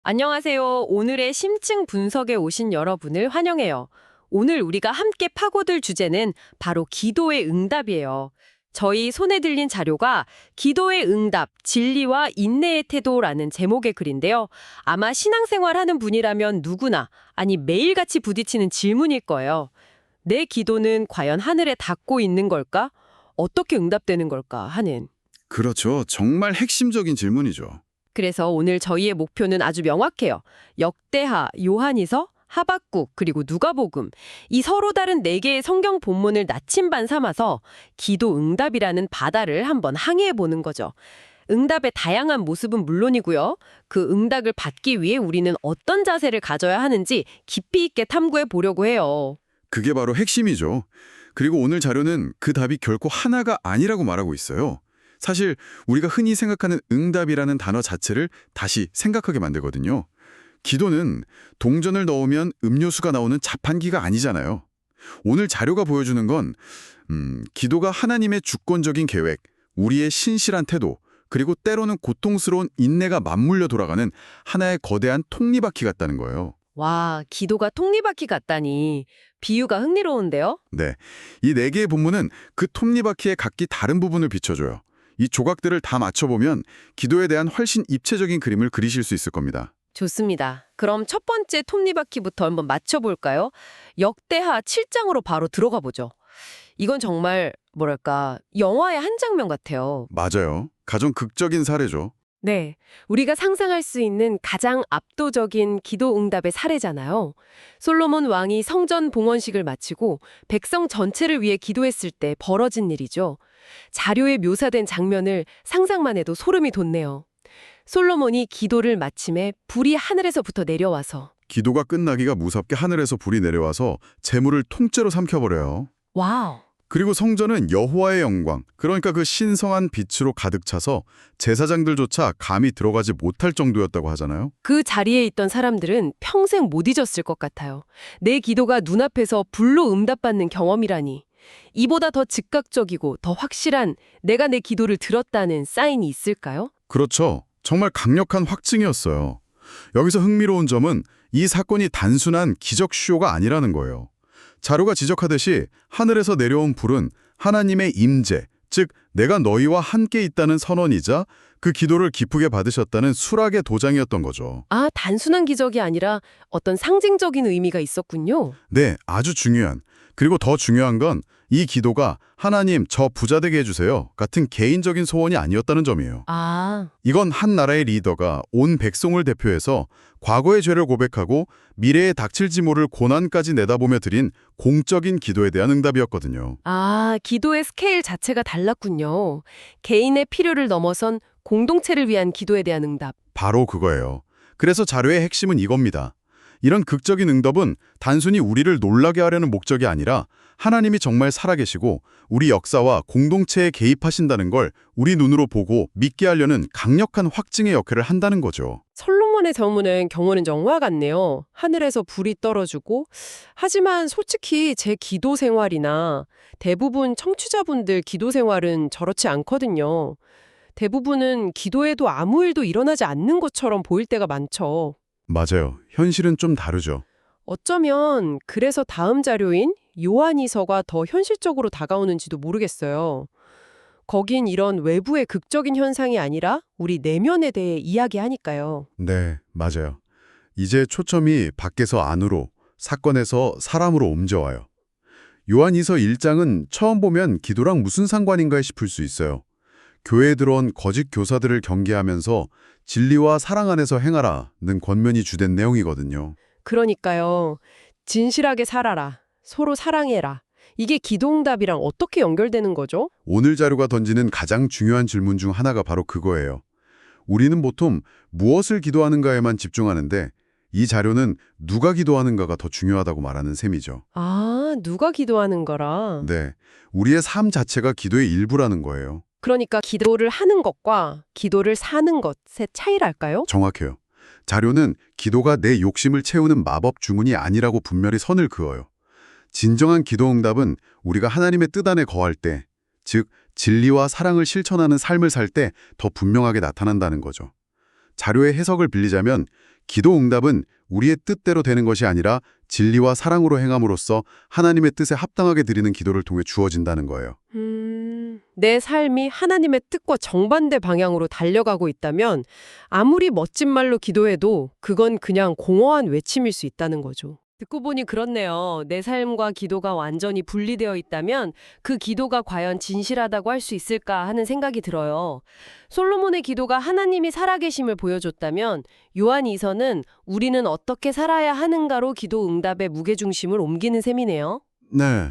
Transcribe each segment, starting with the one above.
안녕하세요. 오늘의 심층 분석에 오신 여러분을 환영해요. 오늘 우리가 함께 파고들 주제는 바로 기도의 응답이에요. 저희 손에 들린 자료가 기도의 응답, 진리와 인내의 태도라는 제목의 글인데요. 아마 신앙생활 하는 분이라면 누구나, 아니 매일같이 부딪히는 질문일 거예요. 내 기도는 과연 하늘에 닿고 있는 걸까? 어떻게 응답되는 걸까? 하는. 그렇죠. 정말 핵심적인 질문이죠. 그래서 오늘 저희의 목표는 아주 명확해요. 역대하, 요한이서, 하박국, 그리고 누가복음. 이 서로 다른 네 개의 성경 본문을 나침반 삼아서 기도 응답이라는 바다를 한번 항해해 보는 거죠. 응답의 다양한 모습은 물론이고요. 그 응답을 받기 위해 우리는 어떤 자세를 가져야 하는지 깊이 있게 탐구해 보려고 해요. 그게 바로 핵심이죠. 그리고 오늘 자료는 그 답이 결코 하나가 아니라고 말하고 있어요. 사실 우리가 흔히 생각하는 응답이라는 단어 자체를 다시 생각하게 만들거든요. 기도는 동전을 넣으면 음료수가 나오는 자판기가 아니잖아요. 오늘 자료가 보여주는 건 기도가 하나님의 주권적인 계획, 우리의 신실한 태도, 그리고 때로는 고통스러운 인내가 맞물려 돌아가는 하나의 거대한 톱니바퀴 같다는 거예요. 와, 기도가 톱니바퀴 같다니. 비유가 흥미로운데요? 네, 이 네 개의 본문은 그 톱니바퀴의 각기 다른 부분을 비춰줘요. 이 조각들을 다 맞춰보면 기도에 대한 훨씬 입체적인 그림을 그리실 수 있을 겁니다. 좋습니다. 그럼 첫 번째 톱니바퀴부터 한번 맞춰볼까요? 역대하 7장으로 바로 들어가 보죠. 이건 정말 뭐랄까 영화의 한 장면 같아요. 맞아요. 가장 극적인 사례죠. 네, 우리가 상상할 수 있는 가장 압도적인 기도 응답의 사례잖아요. 솔로몬 왕이 성전 봉헌식을 마치고 백성 전체를 위해 기도했을 때 벌어진 일이죠. 자료에 묘사된 장면을 상상만 해도 소름이 돋네요. 솔로몬이 기도를 마침에 불이 하늘에서부터 내려와서 기도가 끝나기가 무섭게 하늘에서 불이 내려와서 재물을 통째로 삼켜버려요. 와우! 그리고 성전은 여호와의 영광, 그러니까 그 신성한 빛으로 가득 차서 제사장들조차 감히 들어가지 못할 정도였다고 하잖아요. 그 자리에 있던 사람들은 평생 못 잊었을 것 같아요. 내 기도가 눈앞에서 불로 응답받는 경험이라니. 이보다 더 즉각적이고 더 확실한 내가 내 기도를 들었다는 사인이 있을까요? 그렇죠. 정말 강력한 확증이었어요. 여기서 흥미로운 점은 이 사건이 단순한 기적 쇼가 아니라는 거예요. 자료가 지적하듯이 하늘에서 내려온 불은 하나님의 임재, 즉 내가 너희와 함께 있다는 선언이자 그 기도를 기쁘게 받으셨다는 수락의 도장이었던 거죠. 아, 단순한 기적이 아니라 어떤 상징적인 의미가 있었군요. 네, 아주 중요한. 그리고 더 중요한 건 이 기도가 하나님 저 부자 되게 해주세요 같은 개인적인 소원이 아니었다는 점이에요. 아, 이건 한 나라의 리더가 온 백성을 대표해서 과거의 죄를 고백하고 미래에 닥칠지 모를 고난까지 내다보며 드린 공적인 기도에 대한 응답이었거든요. 기도의 스케일 자체가 달랐군요. 개인의 필요를 넘어선 공동체를 위한 기도에 대한 응답. 바로 그거예요. 그래서 자료의 핵심은 이겁니다. 이런 극적인 응답은 단순히 우리를 놀라게 하려는 목적이 아니라 하나님이 정말 살아계시고 우리 역사와 공동체에 개입하신다는 걸 우리 눈으로 보고 믿게 하려는 강력한 확증의 역할을 한다는 거죠. 솔로몬의 경우는 영화 같네요. 하늘에서 불이 떨어지고. 하지만 솔직히 제 기도 생활이나 대부분 청취자분들 기도 생활은 저렇지 않거든요. 대부분은 기도해도 아무 일도 일어나지 않는 것처럼 보일 때가 많죠. 맞아요. 현실은 좀 다르죠. 어쩌면 그래서 다음 자료인 요한이서가 더 현실적으로 다가오는지도 모르겠어요. 거긴 이런 외부의 극적인 현상이 아니라 우리 내면에 대해 이야기하니까요. 네, 맞아요. 이제 초점이 밖에서 안으로, 사건에서 사람으로 옮겨와요. 요한이서 1장은 처음 보면 기도랑 무슨 상관인가 싶을 수 있어요. 교회에 들어온 거짓 교사들을 경계하면서 진리와 사랑 안에서 행하라는 권면이 주된 내용이거든요. 그러니까요. 진실하게 살아라. 서로 사랑해라. 이게 기도응답이랑 어떻게 연결되는 거죠? 오늘 자료가 던지는 가장 중요한 질문 중 하나가 바로 그거예요. 우리는 보통 무엇을 기도하는가에만 집중하는데 이 자료는 누가 기도하는가가 더 중요하다고 말하는 셈이죠. 아, 누가 기도하는 거라. 네, 우리의 삶 자체가 기도의 일부라는 거예요. 그러니까 기도를 하는 것과 기도를 사는 것의 차이랄까요? 정확해요. 자료는 기도가 내 욕심을 채우는 마법 주문이 아니라고 분명히 선을 그어요. 진정한 기도 응답은 우리가 하나님의 뜻 안에 거할 때, 즉 진리와 사랑을 실천하는 삶을 살 때 더 분명하게 나타난다는 거죠. 자료의 해석을 빌리자면 기도 응답은 우리의 뜻대로 되는 것이 아니라 진리와 사랑으로 행함으로써 하나님의 뜻에 합당하게 드리는 기도를 통해 주어진다는 거예요. 내 삶이 하나님의 뜻과 정반대 방향으로 달려가고 있다면 아무리 멋진 말로 기도해도 그건 그냥 공허한 외침일 수 있다는 거죠. 듣고 보니 그렇네요. 내 삶과 기도가 완전히 분리되어 있다면 그 기도가 과연 진실하다고 할 수 있을까 하는 생각이 들어요. 솔로몬의 기도가 하나님이 살아계심을 보여줬다면 요한이서는 우리는 어떻게 살아야 하는가로 기도 응답의 무게중심을 옮기는 셈이네요. 네.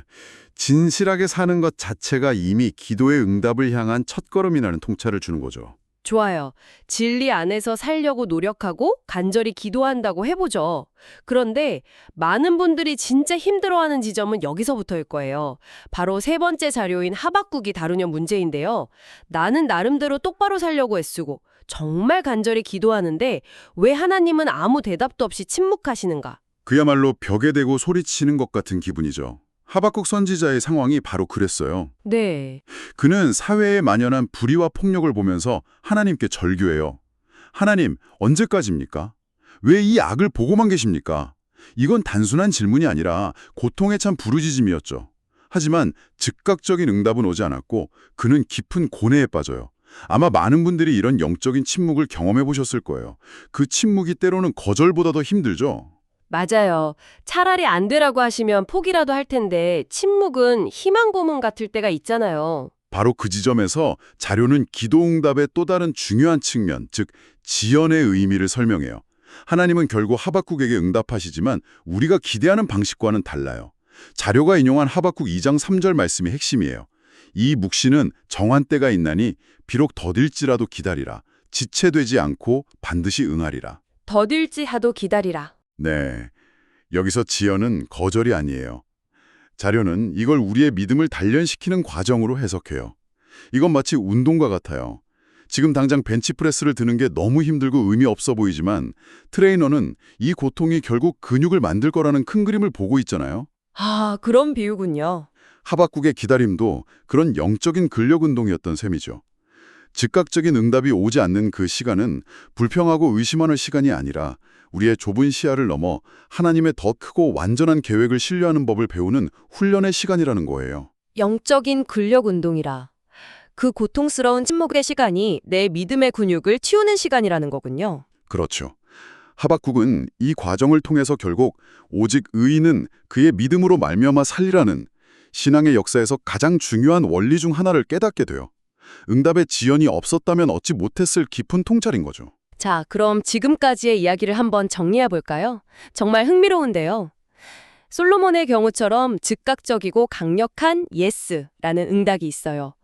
진실하게 사는 것 자체가 이미 기도의 응답을 향한 첫걸음이라는 통찰을 주는 거죠. 좋아요. 진리 안에서 살려고 노력하고 간절히 기도한다고 해보죠. 그런데 많은 분들이 진짜 힘들어하는 지점은 여기서부터일 거예요. 바로 세 번째 자료인 하박국이 다루는 문제인데요. 나는 나름대로 똑바로 살려고 애쓰고 정말 간절히 기도하는데 왜 하나님은 아무 대답도 없이 침묵하시는가? 그야말로 벽에 대고 소리치는 것 같은 기분이죠. 하박국 선지자의 상황이 바로 그랬어요. 네. 그는 사회에 만연한 불의와 폭력을 보면서 하나님께 절규해요. 하나님, 언제까지입니까? 왜 이 악을 보고만 계십니까? 이건 단순한 질문이 아니라 고통에 찬 부르짖음이었죠. 하지만 즉각적인 응답은 오지 않았고 그는 깊은 고뇌에 빠져요. 아마 많은 분들이 이런 영적인 침묵을 경험해 보셨을 거예요. 그 침묵이 때로는 거절보다 더 힘들죠. 맞아요. 차라리 안 되라고 하시면 포기라도 할 텐데 침묵은 희망 고문 같을 때가 있잖아요. 바로 그 지점에서 자료는 기도응답의 또 다른 중요한 측면, 즉 지연의 의미를 설명해요. 하나님은 결국 하박국에게 응답하시지만 우리가 기대하는 방식과는 달라요. 자료가 인용한 하박국 2장 3절 말씀이 핵심이에요. 이 묵시는 정한 때가 있나니 비록 더딜지라도 기다리라. 지체되지 않고 반드시 응하리라. 더딜지 하도 기다리라. 네, 여기서 지연은 거절이 아니에요. 자료는 이걸 우리의 믿음을 단련시키는 과정으로 해석해요. 이건 마치 운동과 같아요. 지금 당장 벤치프레스를 드는 게 너무 힘들고 의미 없어 보이지만 트레이너는 이 고통이 결국 근육을 만들 거라는 큰 그림을 보고 있잖아요. 아, 그런 비유군요. 하박국의 기다림도 그런 영적인 근력 운동이었던 셈이죠. 즉각적인 응답이 오지 않는 그 시간은 불평하고 의심하는 시간이 아니라 우리의 좁은 시야를 넘어 하나님의 더 크고 완전한 계획을 신뢰하는 법을 배우는 훈련의 시간이라는 거예요. 영적인 근력 운동이라. 그 고통스러운 침묵의 시간이 내 믿음의 근육을 치우는 시간이라는 거군요. 그렇죠. 하박국은 이 과정을 통해서 결국 오직 의인은 그의 믿음으로 말미암아 살리라는 신앙의 역사에서 가장 중요한 원리 중 하나를 깨닫게 돼요. 응답의 지연이 없었다면 얻지 못했을 깊은 통찰인 거죠. 자, 그럼 지금까지의 이야기를 한번 정리해 볼까요? 정말 흥미로운데요. 솔로몬의 경우처럼 즉각적이고 강력한 예스라는 응답이 있어요.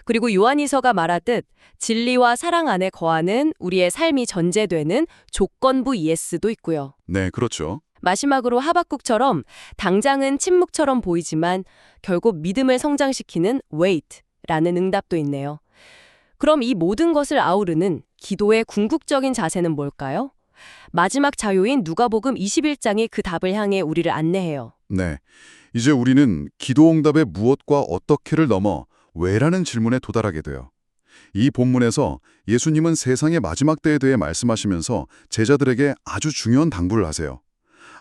그리고 요한이서가 말하듯 진리와 사랑 안에 거하는 우리의 삶이 전제되는 조건부 예스도 있고요. 네, 그렇죠. 마지막으로 하박국처럼 당장은 침묵처럼 보이지만 결국 믿음을 성장시키는 wait라는 응답도 있네요. 그럼 이 모든 것을 아우르는 기도의 궁극적인 자세는 뭘까요? 마지막 자료인 누가복음 21장이 그 답을 향해 우리를 안내해요. 네, 이제 우리는 기도응답의 무엇과 어떻게를 넘어 왜라는 질문에 도달하게 돼요. 이 본문에서 예수님은 세상의 마지막 때에 대해 말씀하시면서 제자들에게 아주 중요한 당부를 하세요.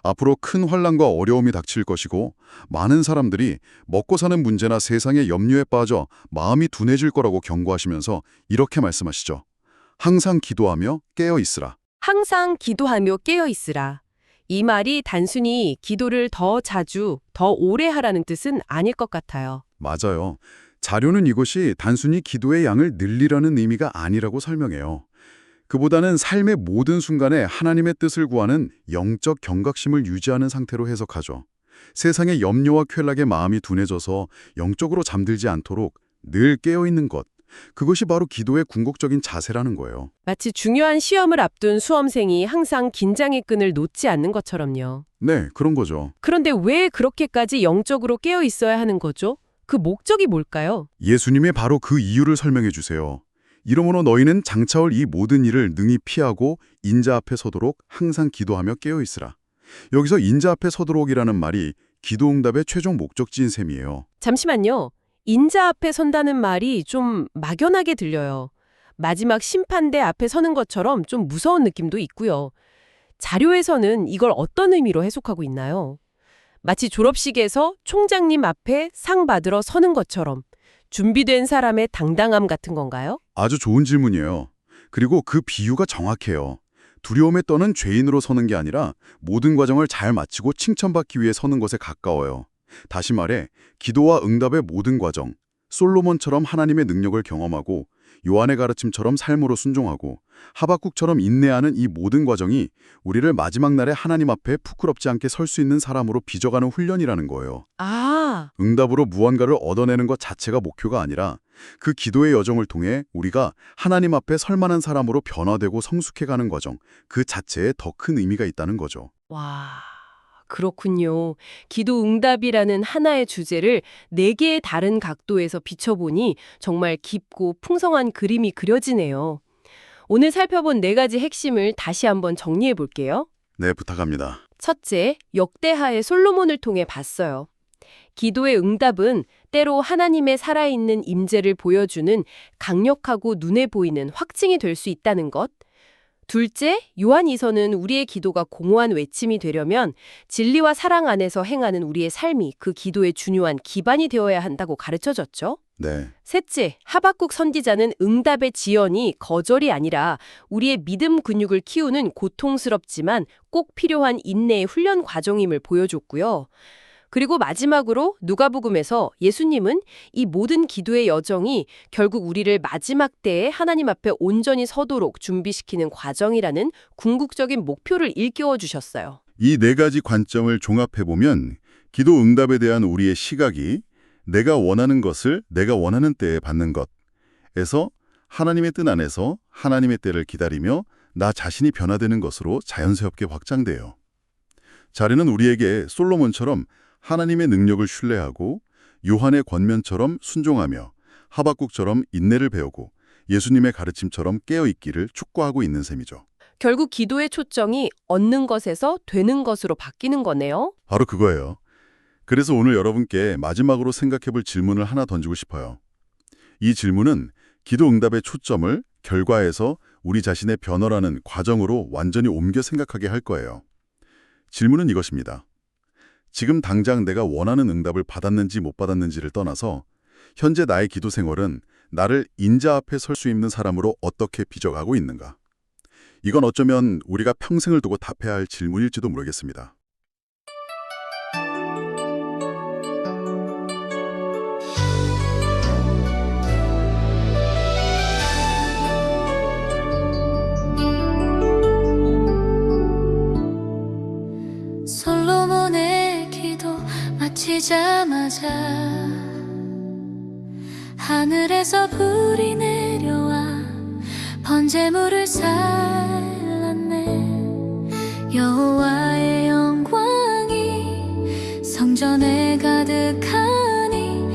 앞으로 큰 환난과 어려움이 닥칠 것이고 많은 사람들이 먹고 사는 문제나 세상의 염려에 빠져 마음이 둔해질 거라고 경고하시면서 이렇게 말씀하시죠. 항상 기도하며 깨어 있으라. 항상 기도하며 깨어 있으라. 이 말이 단순히 기도를 더 자주, 더 오래 하라는 뜻은 아닐 것 같아요. 맞아요. 자료는 이것이 단순히 기도의 양을 늘리라는 의미가 아니라고 설명해요. 그보다는 삶의 모든 순간에 하나님의 뜻을 구하는 영적 경각심을 유지하는 상태로 해석하죠. 세상의 염려와 쾌락에 마음이 둔해져서 영적으로 잠들지 않도록 늘 깨어있는 것, 그것이 바로 기도의 궁극적인 자세라는 거예요. 마치 중요한 시험을 앞둔 수험생이 항상 긴장의 끈을 놓지 않는 것처럼요. 네, 그런 거죠. 그런데 왜 그렇게까지 영적으로 깨어 있어야 하는 거죠? 그 목적이 뭘까요? 예수님의 바로 그 이유를 설명해 주세요. 이러므로 너희는 장차올 이 모든 일을 능히 피하고 인자 앞에 서도록 항상 기도하며 깨어있으라. 여기서 인자 앞에 서도록이라는 말이 기도응답의 최종 목적지인 셈이에요. 잠시만요. 인자 앞에 선다는 말이 좀 막연하게 들려요. 마지막 심판대 앞에 서는 것처럼 좀 무서운 느낌도 있고요. 자료에서는 이걸 어떤 의미로 해석하고 있나요? 마치 졸업식에서 총장님 앞에 상 받으러 서는 것처럼 준비된 사람의 당당함 같은 건가요? 아주 좋은 질문이에요. 그리고 그 비유가 정확해요. 두려움에 떠는 죄인으로 서는 게 아니라 모든 과정을 잘 마치고 칭찬받기 위해 서는 것에 가까워요. 다시 말해 기도와 응답의 모든 과정, 솔로몬처럼 하나님의 능력을 경험하고 요한의 가르침처럼 삶으로 순종하고 하박국처럼 인내하는 이 모든 과정이 우리를 마지막 날에 하나님 앞에 부끄럽지 않게 설 수 있는 사람으로 빚어가는 훈련이라는 거예요. 아, 응답으로 무언가를 얻어내는 것 자체가 목표가 아니라 그 기도의 여정을 통해 우리가 하나님 앞에 설 만한 사람으로 변화되고 성숙해가는 과정, 그 자체에 더 큰 의미가 있다는 거죠. 와, 그렇군요. 기도 응답이라는 하나의 주제를 네 개의 다른 각도에서 비춰보니 정말 깊고 풍성한 그림이 그려지네요. 오늘 살펴본 네 가지 핵심을 다시 한번 정리해 볼게요. 네, 부탁합니다. 첫째, 역대하의 솔로몬을 통해 봤어요. 기도의 응답은 때로 하나님의 살아있는 임재를 보여주는 강력하고 눈에 보이는 확증이 될 수 있다는 것. 둘째, 요한이서는 우리의 기도가 공허한 외침이 되려면 진리와 사랑 안에서 행하는 우리의 삶이 그 기도의 중요한 기반이 되어야 한다고 가르쳐줬죠. 네, 셋째, 하박국 선지자는 응답의 지연이 거절이 아니라 우리의 믿음 근육을 키우는 고통스럽지만 꼭 필요한 인내의 훈련 과정임을 보여줬고요. 그리고 마지막으로 누가복음에서 예수님은 이 모든 기도의 여정이 결국 우리를 마지막 때에 하나님 앞에 온전히 서도록 준비시키는 과정이라는 궁극적인 목표를 일깨워 주셨어요. 이 네 가지 관점을 종합해보면 기도 응답에 대한 우리의 시각이 내가 원하는 것을 내가 원하는 때에 받는 것에서 하나님의 뜻 안에서 하나님의 때를 기다리며 나 자신이 변화되는 것으로 자연스럽게 확장돼요. 자료는 우리에게 솔로몬처럼 하나님의 능력을 신뢰하고 요한의 권면처럼 순종하며 하박국처럼 인내를 배우고 예수님의 가르침처럼 깨어있기를 축구하고 있는 셈이죠. 결국 기도의 초점이 얻는 것에서 되는 것으로 바뀌는 거네요. 바로 그거예요. 그래서 오늘 여러분께 마지막으로 생각해볼 질문을 하나 던지고 싶어요. 이 질문은 기도 응답의 초점을 결과에서 우리 자신의 변화라는 과정으로 완전히 옮겨 생각하게 할 거예요. 질문은 이것입니다. 지금 당장 내가 원하는 응답을 받았는지 못 받았는지를 떠나서 현재 나의 기도 생활은 나를 인자 앞에 설 수 있는 사람으로 어떻게 빚어가고 있는가? 이건 어쩌면 우리가 평생을 두고 답해야 할 질문일지도 모르겠습니다. 솔로몬의 기도 마치자마자 하늘에서 불이 내려와 번제물을 살랐네. 여호와의 영광이 성전에 가득하니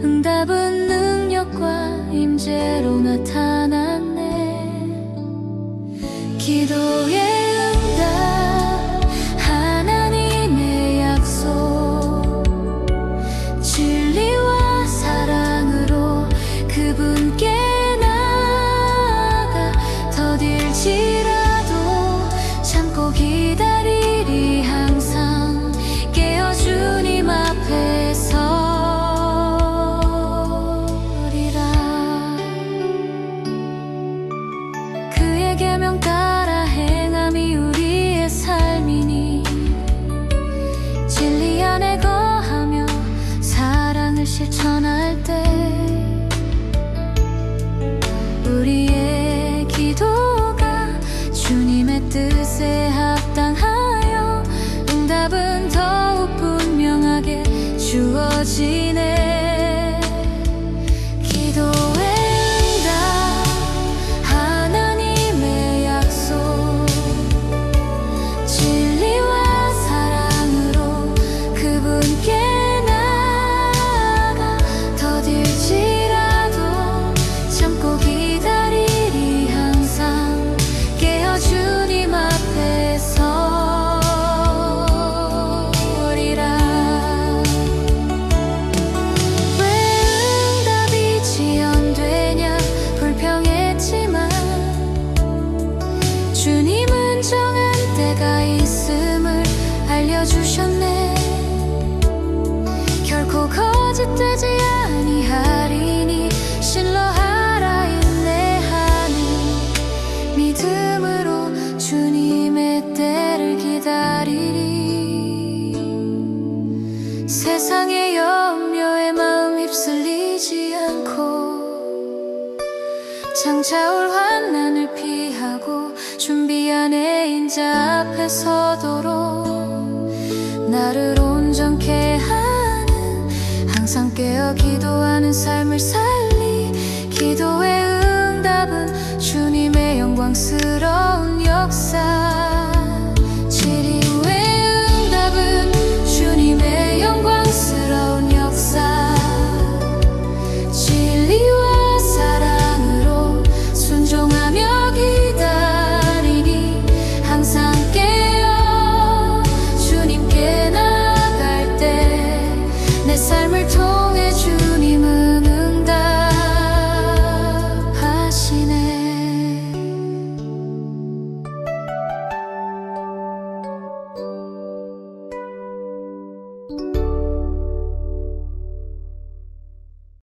응답은 능력과 임재로 나타났네. 기도의 응답, 하나님의 약속, 진리와 사랑으로 그분께 나아가 더딜지라도 참고 기다리리. 항상 깨어 주님 앞에 서리라. 그의 계명 따라 행함이 우리의 삶이니 진리 안에 거하며 사랑을 실천할 때 우리의 기도가 주님의 뜻에 합당하여 응답은 더욱 분명하게 주어지네. 기도의 응답, 하나님의 약속, 진리와 사랑으로 그분께 나아가 더딜지라도 참고 기다리리. 항상 깨어 주님 앞에 서리라. 주셨네. 결코 거짓되지 아니하리니 신뢰하라 인내하는 믿음으로 주님의 때를 기다리리. 세상의 염려에 마음 휩쓸리지 않고 장차 올 환난을 피하고 준비한 인자 앞에 서도록 나를 온전케 하는 항상 깨어 기도하는 삶을 살리. 기도의 응답은 주님의 영광스러운 역사.